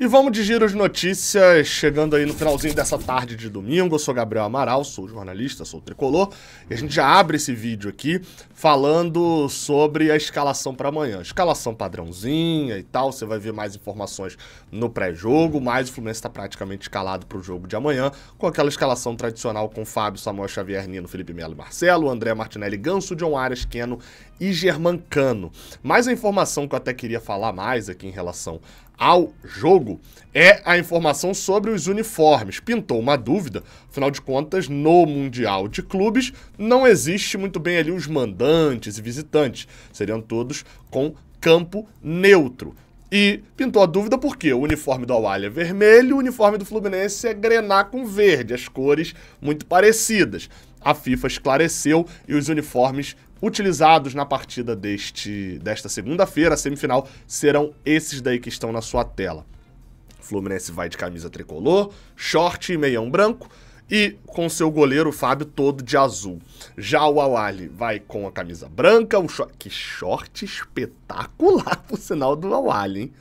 E vamos de giro de notícias, chegando aí no finalzinho dessa tarde de domingo. Eu sou Gabriel Amaral, sou jornalista, sou tricolor. E a gente já abre esse vídeo aqui falando sobre a escalação para amanhã. Escalação padrãozinha e tal, você vai ver mais informações no pré-jogo, mas o Fluminense está praticamente escalado para o jogo de amanhã, com aquela escalação tradicional com Fábio, Samuel Xavier, Nino, Felipe Melo e Marcelo, André Martinelli, Ganso, John Arias, Keno e Germancano. Mas a informação que eu até queria falar mais aqui em relação ao jogo é a informação sobre os uniformes. Pintou uma dúvida, afinal de contas, no Mundial de Clubes não existe muito bem ali os mandantes e visitantes, seriam todos com campo neutro. E pintou a dúvida porque o uniforme do Al-Ahly é vermelho, o uniforme do Fluminense é grená com verde, as cores muito parecidas. A FIFA esclareceu e os uniformes utilizados na partida desta segunda-feira, a semifinal, serão esses daí que estão na sua tela. O Fluminense vai de camisa tricolor, short e meião branco e com seu goleiro Fábio todo de azul. Já o Al-Ahly vai com a camisa branca, que short espetacular por sinal do Al-Ahly, hein?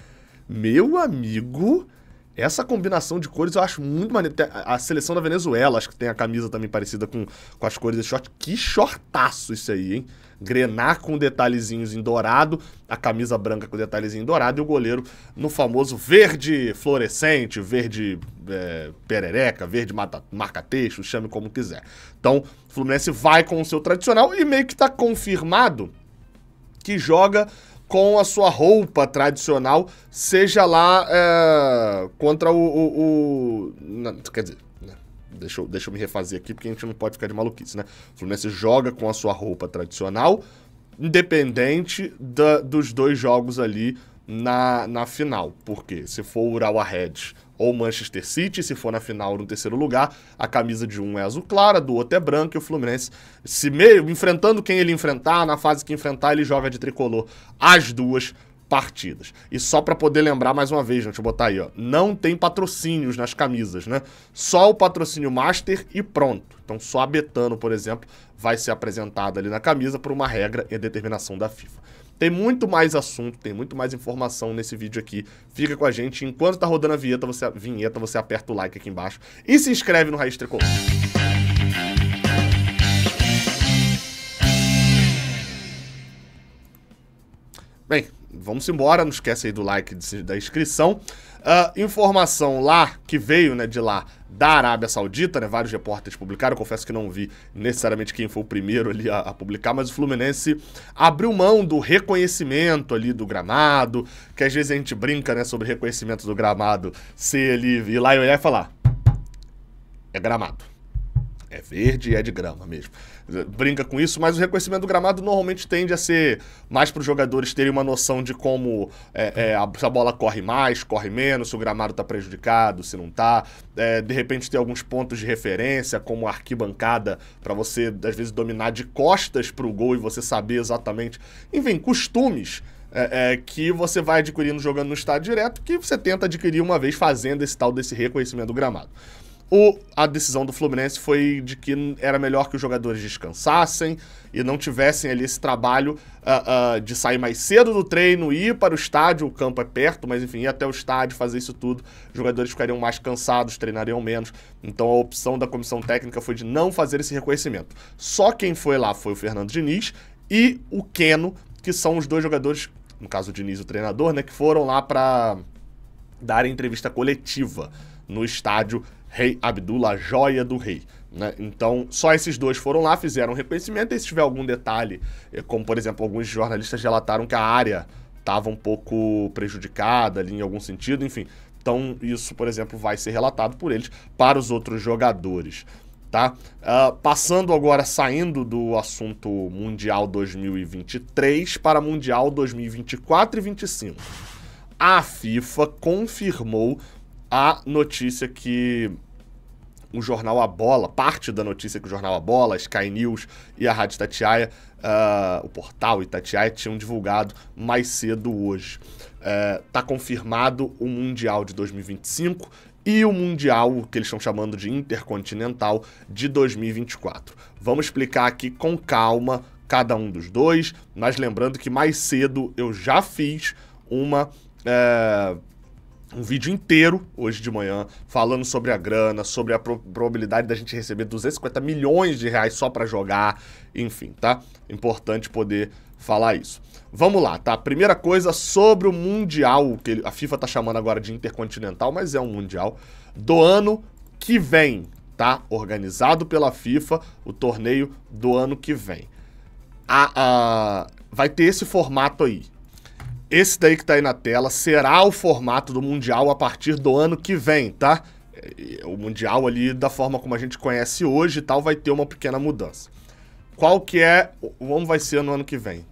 Meu amigo, essa combinação de cores eu acho muito maneiro. A seleção da Venezuela, acho que tem a camisa também parecida com as cores desse short. Que shortaço isso aí, hein? Grená com detalhezinhos em dourado, a camisa branca com detalhezinho em dourado e o goleiro no famoso verde fluorescente, verde perereca, verde marca-texto, chame como quiser. Então, o Fluminense vai com o seu tradicional e meio que tá confirmado que joga com a sua roupa tradicional, seja lá contra quer dizer, né? Deixa eu me refazer aqui, porque a gente não pode ficar de maluquice, né? O Fluminense joga com a sua roupa tradicional, independente dos dois jogos ali na final. Porque se for o Urawa Reds ou Manchester City, se for na final no terceiro lugar, a camisa de um é azul clara, do outro é branca, e o Fluminense, enfrentando quem ele enfrentar, na fase que enfrentar, ele joga de tricolor as duas partidas. E só para poder lembrar mais uma vez, deixa eu botar aí, ó, não tem patrocínios nas camisas, né? Só o patrocínio Master e pronto. Então só a Betano, por exemplo, vai ser apresentada ali na camisa por uma regra e determinação da FIFA. Tem muito mais assunto, tem muito mais informação nesse vídeo aqui. Fica com a gente. Enquanto tá rodando a vinheta, você aperta o like aqui embaixo e se inscreve no Raiz Tricolor. Bem, vamos embora. Não esquece aí do like, da inscrição. Informação lá, que veio, né, de lá, da Arábia Saudita, né, vários repórteres publicaram, eu confesso que não vi necessariamente quem foi o primeiro ali a publicar, mas o Fluminense abriu mão do reconhecimento ali do gramado, que às vezes a gente brinca, né, sobre reconhecimento do gramado, ser ali, ir lá e olhar e falar, é gramado. É verde e é de grama mesmo. Brinca com isso, mas o reconhecimento do gramado normalmente tende a ser mais para os jogadores terem uma noção de como se a bola corre mais, corre menos, se o gramado está prejudicado, se não está. De repente ter alguns pontos de referência, como a arquibancada, para você, às vezes, dominar de costas para o gol e você saber exatamente. Enfim, costumes que você vai adquirindo jogando no estádio direto, que você tenta adquirir uma vez fazendo esse tal desse reconhecimento do gramado. A decisão do Fluminense foi de que era melhor que os jogadores descansassem e não tivessem ali esse trabalho de sair mais cedo do treino, ir para o estádio, o campo é perto, mas enfim, ir até o estádio, fazer isso tudo, os jogadores ficariam mais cansados, treinariam menos, então a opção da comissão técnica foi de não fazer esse reconhecimento. Só quem foi lá foi o Fernando Diniz e o Keno, que são os dois jogadores, no caso o Diniz, o treinador, né, que foram lá para dar entrevista coletiva no estádio Rei Abdullah, a joia do rei, né? Então, só esses dois foram lá, fizeram um reconhecimento, e se tiver algum detalhe, como por exemplo, alguns jornalistas relataram que a área estava um pouco prejudicada ali em algum sentido, enfim. Então, isso, por exemplo, vai ser relatado por eles para os outros jogadores, tá? Passando agora, saindo do assunto Mundial 2023 para Mundial 2024 e 2025. A FIFA confirmou a notícia que o jornal A Bola, parte da notícia que o jornal A Bola, a Sky News e a Rádio Itatiaia, o portal Itatiaia, tinham divulgado mais cedo hoje. Tá confirmado o Mundial de 2025 e o Mundial, que eles estão chamando de Intercontinental, de 2024. Vamos explicar aqui com calma cada um dos dois, mas lembrando que mais cedo eu já fiz uma um vídeo inteiro hoje de manhã falando sobre a grana, sobre a probabilidade da gente receber 250 milhões de reais só para jogar, enfim, tá? Importante poder falar isso. Vamos lá, tá? Primeira coisa sobre o Mundial, que a FIFA tá chamando agora de Intercontinental, mas é um Mundial, do ano que vem, tá? Organizado pela FIFA, o torneio do ano que vem. Vai ter esse formato aí. Esse daí que tá aí na tela será o formato do Mundial a partir do ano que vem, tá? O Mundial ali, da forma como a gente conhece hoje e tal, vai ter uma pequena mudança. Qual que é... Como vai ser no ano que vem?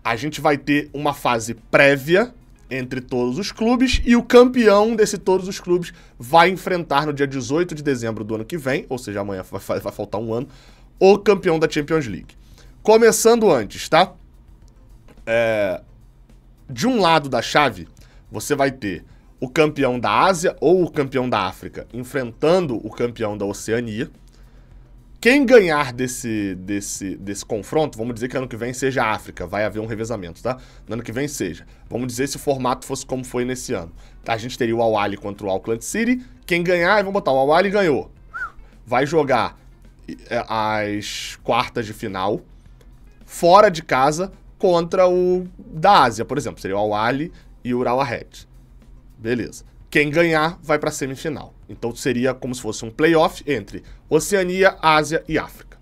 A gente vai ter uma fase prévia entre todos os clubes e o campeão desse todos os clubes vai enfrentar no dia 18 de dezembro do ano que vem, ou seja, amanhã vai faltar um ano, o campeão da Champions League. Começando antes, tá? De um lado da chave, você vai ter o campeão da Ásia ou o campeão da África enfrentando o campeão da Oceania. Quem ganhar desse confronto, vamos dizer que ano que vem seja a África, vai haver um revezamento, tá? No ano que vem seja. Vamos dizer se o formato fosse como foi nesse ano. A gente teria o Al-Ahly contra o Auckland City. Quem ganhar, vamos botar o Al-Ahly ganhou. Vai jogar as quartas de final fora de casa contra o da Ásia, por exemplo. Seria o Al-Ahly e o Urawa Red. Beleza. Quem ganhar vai para a semifinal. Então seria como se fosse um playoff entre Oceania, Ásia e África.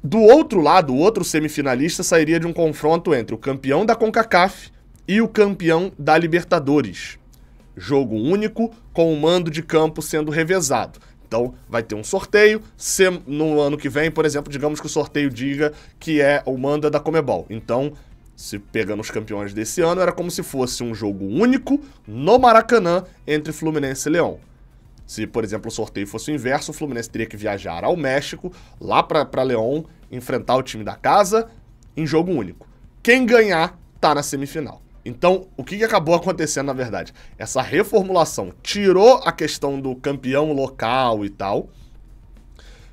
Do outro lado, o outro semifinalista sairia de um confronto entre o campeão da CONCACAF e o campeão da Libertadores. Jogo único, com o mando de campo sendo revezado. Então vai ter um sorteio, no ano que vem, por exemplo, digamos que o sorteio diga que o mando é da Conmebol. Então, se pegando os campeões desse ano, era como se fosse um jogo único no Maracanã entre Fluminense e Leão. Se, por exemplo, o sorteio fosse o inverso, o Fluminense teria que viajar ao México, lá para León, enfrentar o time da casa em jogo único. Quem ganhar tá na semifinal. Então, o que acabou acontecendo, na verdade? Essa reformulação tirou a questão do campeão local e tal,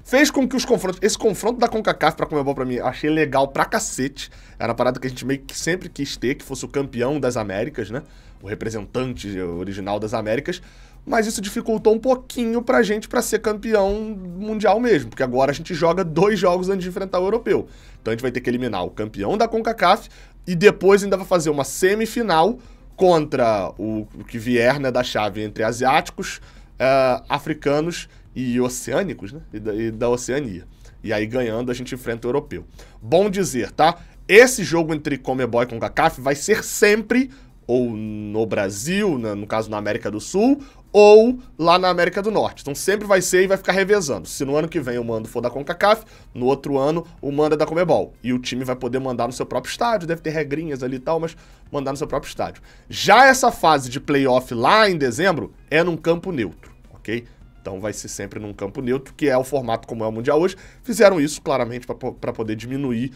fez com que os confrontos... Esse confronto da CONCACAF pra Conmebol, pra mim, eu achei legal pra cacete. Era uma parada que a gente meio que sempre quis ter, que fosse o campeão das Américas, né? O representante original das Américas. Mas isso dificultou um pouquinho pra gente pra ser campeão mundial mesmo, porque agora a gente joga 2 jogos antes de enfrentar o europeu. Então a gente vai ter que eliminar o campeão da CONCACAF e depois ainda vai fazer uma semifinal contra o que vier, né, da chave entre asiáticos, africanos e oceânicos, né? E da Oceania. E aí, ganhando, a gente enfrenta o europeu. Bom dizer, tá? Esse jogo entre Conmebol e CONCACAF vai ser sempre ou no Brasil, no caso na América do Sul, ou lá na América do Norte. Então sempre vai ser e vai ficar revezando. Se no ano que vem o mando for da CONCACAF, no outro ano o mando é da Conmebol. E o time vai poder mandar no seu próprio estádio, deve ter regrinhas ali e tal, mas mandar no seu próprio estádio. Já essa fase de playoff lá em dezembro é num campo neutro, ok? Então vai ser sempre num campo neutro, que é o formato como é o Mundial hoje. Fizeram isso, claramente, para poder diminuir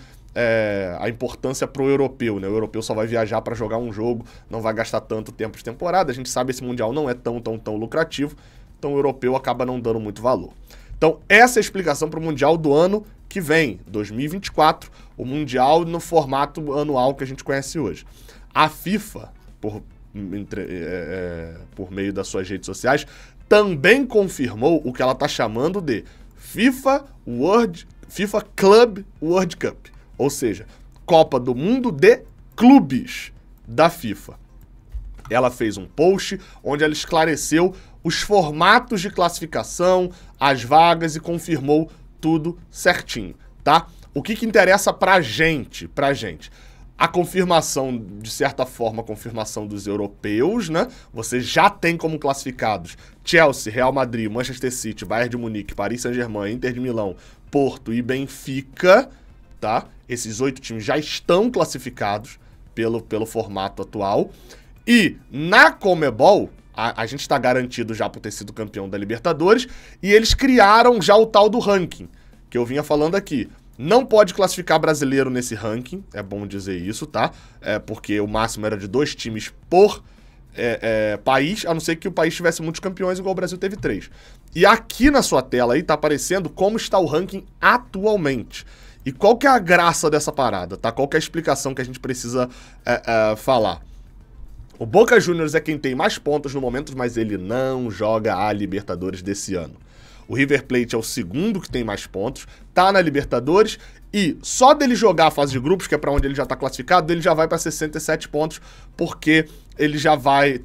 a importância pro europeu, né? O europeu só vai viajar para jogar um jogo, não vai gastar tanto tempo de temporada. A gente sabe que esse Mundial não é tão lucrativo, então o europeu acaba não dando muito valor. Então essa é a explicação para o Mundial do ano que vem, 2024, o Mundial no formato anual que a gente conhece hoje. A FIFA, por meio das suas redes sociais, também confirmou o que ela está chamando de FIFA Club World Cup, ou seja, Copa do Mundo de Clubes da FIFA. Ela fez um post onde ela esclareceu os formatos de classificação, as vagas e confirmou tudo certinho, tá? O que interessa pra gente? A confirmação, de certa forma, a confirmação dos europeus, né? Você já tem como classificados Chelsea, Real Madrid, Manchester City, Bayern de Munique, Paris Saint-Germain, Inter de Milão, Porto e Benfica, tá? Esses 8 times já estão classificados pelo formato atual. E na Conmebol, a gente está garantido já por ter sido campeão da Libertadores, e eles criaram já o tal do ranking, que eu vinha falando aqui. Não pode classificar brasileiro nesse ranking, é bom dizer isso, tá? Porque o máximo era de 2 times por país, a não ser que o país tivesse muitos campeões, igual o Brasil teve 3. E aqui na sua tela aí tá aparecendo como está o ranking atualmente. E qual que é a graça dessa parada, tá? Qual que é a explicação que a gente precisa falar? O Boca Juniors é quem tem mais pontos no momento, mas ele não joga a Libertadores desse ano. O River Plate é o segundo que tem mais pontos, tá na Libertadores e só dele jogar a fase de grupos, que é pra onde ele já tá classificado, ele já vai pra 67 pontos, porque ele já vai...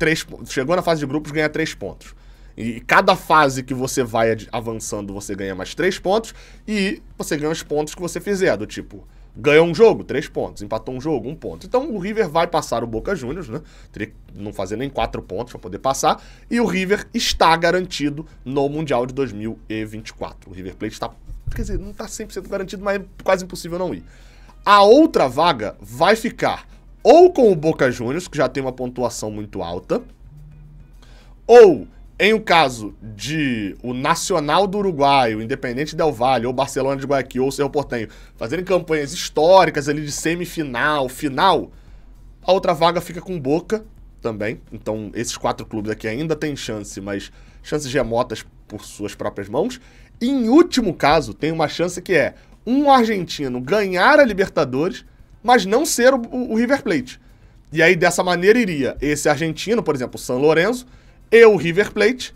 chegou na fase de grupos, ganha 3 pontos. E cada fase que você vai avançando, você ganha mais 3 pontos e você ganha os pontos que você fizer, do tipo... Ganhou um jogo, 3 pontos. Empatou um jogo, 1 ponto. Então o River vai passar o Boca Juniors, né? Teria que não fazer nem 4 pontos para poder passar. E o River está garantido no Mundial de 2024. O River Plate está... Quer dizer, não está 100% garantido, mas é quase impossível não ir. A outra vaga vai ficar ou com o Boca Juniors, que já tem uma pontuação muito alta, ou... Em o caso de o Nacional do Uruguai, o Independente Del Valle, ou Barcelona de Guayaquil, ou Cerro Porteño, fazerem campanhas históricas ali de semifinal, final, a outra vaga fica com Boca também. Então, esses 4 clubes aqui ainda têm chance, mas chances remotas por suas próprias mãos. E, em último caso, tem uma chance que é um argentino ganhar a Libertadores, mas não ser o River Plate. E aí, dessa maneira, iria esse argentino, por exemplo, o San Lorenzo, e o River Plate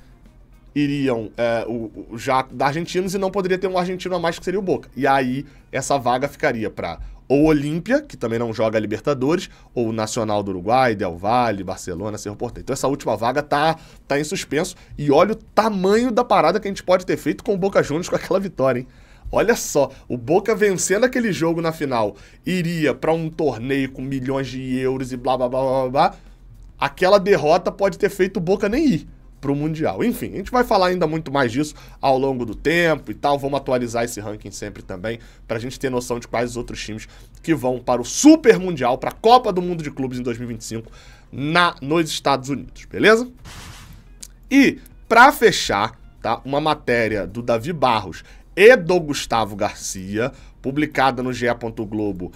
iriam já da argentinos e não poderia ter um argentino a mais que seria o Boca. E aí essa vaga ficaria para ou Olímpia, que também não joga a Libertadores, ou o Nacional do Uruguai, Del Valle, Barcelona, Cerro Porteño. Então essa última vaga tá em suspenso. E olha o tamanho da parada que a gente pode ter feito com o Boca Juniors com aquela vitória, hein? Olha só, o Boca vencendo aquele jogo na final iria para um torneio com milhões de euros e blá blá blá blá blá. Aquela derrota pode ter feito o Boca nem ir pro Mundial. Enfim, a gente vai falar ainda muito mais disso ao longo do tempo e tal. Vamos atualizar esse ranking sempre também, pra gente ter noção de quais os outros times que vão para o Super Mundial, pra Copa do Mundo de Clubes em 2025, nos Estados Unidos, beleza? E, pra fechar, tá, uma matéria do Davi Barros e do Gustavo Garcia, publicada no GE. Globo,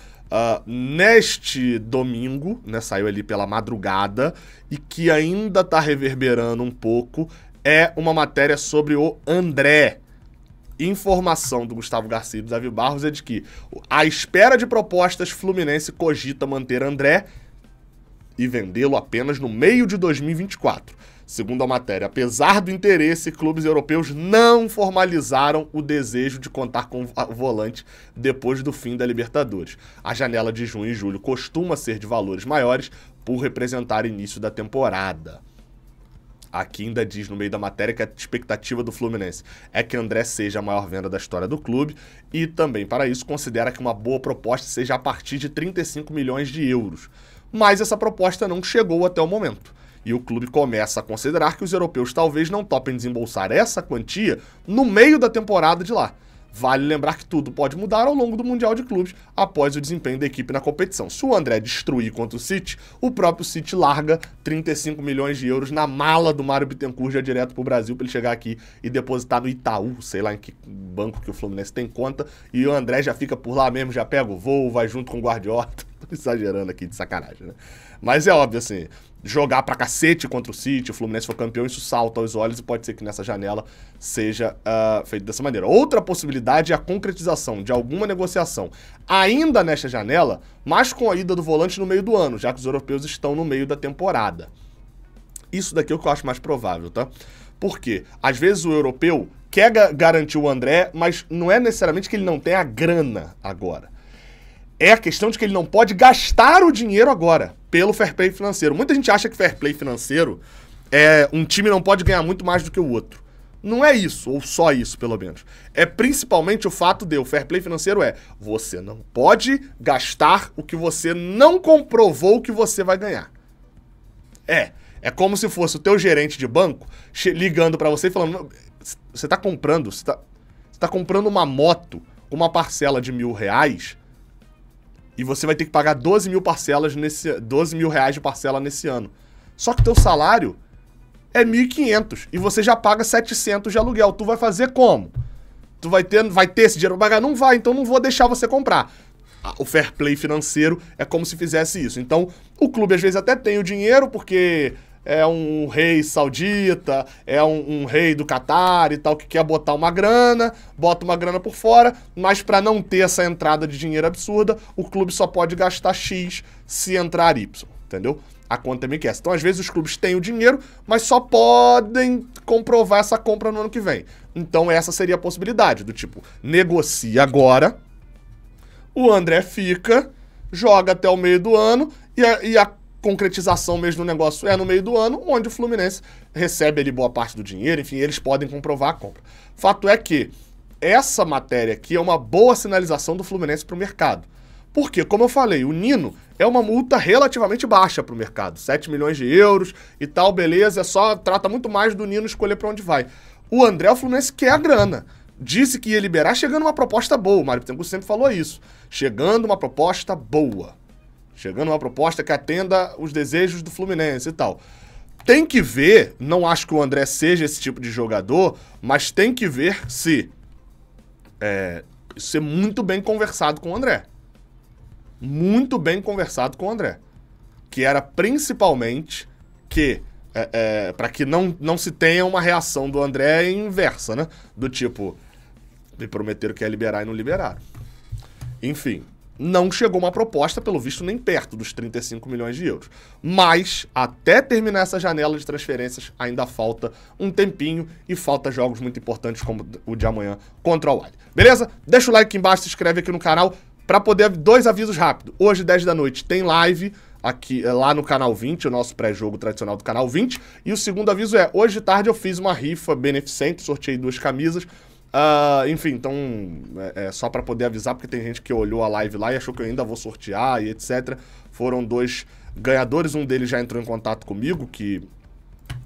neste domingo, né, saiu ali pela madrugada, e que ainda tá reverberando um pouco, é uma matéria sobre o André. Informação do Gustavo Garcia e do Davi Barros é de que, à espera de propostas, Fluminense cogita manter André e vendê-lo apenas no meio de 2024. Segundo a matéria, apesar do interesse, clubes europeus não formalizaram o desejo de contar com o volante depois do fim da Libertadores. A janela de junho e julho costuma ser de valores maiores por representar o início da temporada. Aqui ainda diz no meio da matéria que a expectativa do Fluminense é que André seja a maior venda da história do clube e também, para isso, considera que uma boa proposta seja a partir de 35 milhões de euros. Mas essa proposta não chegou até o momento. E o clube começa a considerar que os europeus talvez não topem desembolsar essa quantia no meio da temporada de lá. Vale lembrar que tudo pode mudar ao longo do Mundial de Clubes após o desempenho da equipe na competição. Se o André destruir contra o City, o próprio City larga 35 milhões de euros na mala do Mário Bittencourt já direto pro Brasil para ele chegar aqui e depositar no Itaú, sei lá em que banco que o Fluminense tem conta, e o André já fica por lá mesmo, já pega o voo, vai junto com o Guardiola. Tô exagerando aqui de sacanagem, né? Mas é óbvio, assim, jogar pra cacete contra o City, o Fluminense for campeão, isso salta aos olhos e pode ser que nessa janela seja feito dessa maneira. Outra possibilidade é a concretização de alguma negociação ainda nesta janela, mas com a ida do volante no meio do ano, já que os europeus estão no meio da temporada. Isso daqui é o que eu acho mais provável, tá? Porque, às vezes, o europeu quer garantir o André, mas não é necessariamente que ele não tenha a grana agora. É a questão de que ele não pode gastar o dinheiro agora, pelo fair play financeiro. Muita gente acha que fair play financeiro um time não pode ganhar muito mais do que o outro. Não é isso, ou só isso, pelo menos. É principalmente o fato de o fair play financeiro você não pode gastar o que você não comprovou que você vai ganhar. É como se fosse o teu gerente de banco ligando pra você e falando, você tá comprando uma moto com uma parcela de R$1.000, e você vai ter que pagar 12 mil reais de parcela nesse ano. Só que teu salário é 1.500 e você já paga 700 de aluguel. Tu vai fazer como? Tu vai ter esse dinheiro pra pagar? Não vai, então não vou deixar você comprar. O fair play financeiro é como se fizesse isso. Então, o clube às vezes até tem o dinheiro porque é um rei saudita, é um rei do Catar e tal, que quer botar uma grana, bota uma grana por fora, mas para não ter essa entrada de dinheiro absurda, o clube só pode gastar X se entrar Y, entendeu? a conta me esquece. Então, às vezes, os clubes têm o dinheiro, mas só podem comprovar essa compra no ano que vem. Então, essa seria a possibilidade, do tipo, negocia agora, o André fica, joga até o meio do ano, e a concretização mesmo do negócio é no meio do ano, onde o Fluminense recebe ali boa parte do dinheiro, enfim, eles podem comprovar a compra. Fato é que essa matéria aqui é uma boa sinalização do Fluminense para o mercado. Porque, como eu falei, o Nino é uma multa relativamente baixa para o mercado. 7 milhões de euros e tal, beleza, trata muito mais do Nino escolher para onde vai. O André, o Fluminense quer a grana. Disse que ia liberar chegando uma proposta boa. O Mário Bittencourt sempre falou isso. Chegando uma proposta boa. Chegando uma proposta que atenda os desejos do Fluminense e tal. Tem que ver, não acho que o André seja esse tipo de jogador, mas tem que ver se ser muito bem conversado com o André. Muito bem conversado com o André. Que era principalmente que, para que não se tenha uma reação do André inversa, né? Do tipo, me prometeram que ia liberar e não liberaram. Enfim, não chegou uma proposta, pelo visto, nem perto dos 35 milhões de euros. Mas, até terminar essa janela de transferências, ainda falta um tempinho e falta jogos muito importantes como o de amanhã contra o Al. Beleza? Deixa o like aqui embaixo, se inscreve aqui no canal para poder... 2 avisos rápidos. Hoje, 10 da noite, tem live aqui, lá no Canal 20, o nosso pré-jogo tradicional do Canal 20. E o segundo aviso é, hoje de tarde eu fiz uma rifa beneficente, sorteei 2 camisas. Enfim, então é só para poder avisar, porque tem gente que olhou a live lá e achou que eu ainda vou sortear e etc. Foram 2 ganhadores, um deles já entrou em contato comigo, que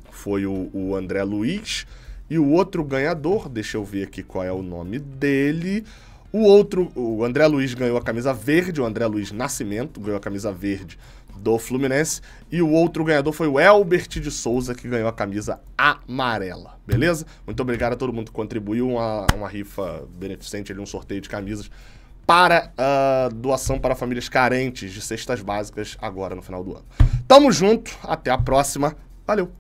foi o André Luiz, e o outro ganhador, deixa eu ver aqui qual é o nome dele. O André Luiz ganhou a camisa verde, o André Luiz Nascimento ganhou a camisa verde do Fluminense, e o outro ganhador foi o Elbert de Souza, que ganhou a camisa amarela, beleza? Muito obrigado a todo mundo que contribuiu, uma rifa beneficente, um sorteio de camisas para doação para famílias carentes de cestas básicas agora no final do ano. Tamo junto, até a próxima, valeu!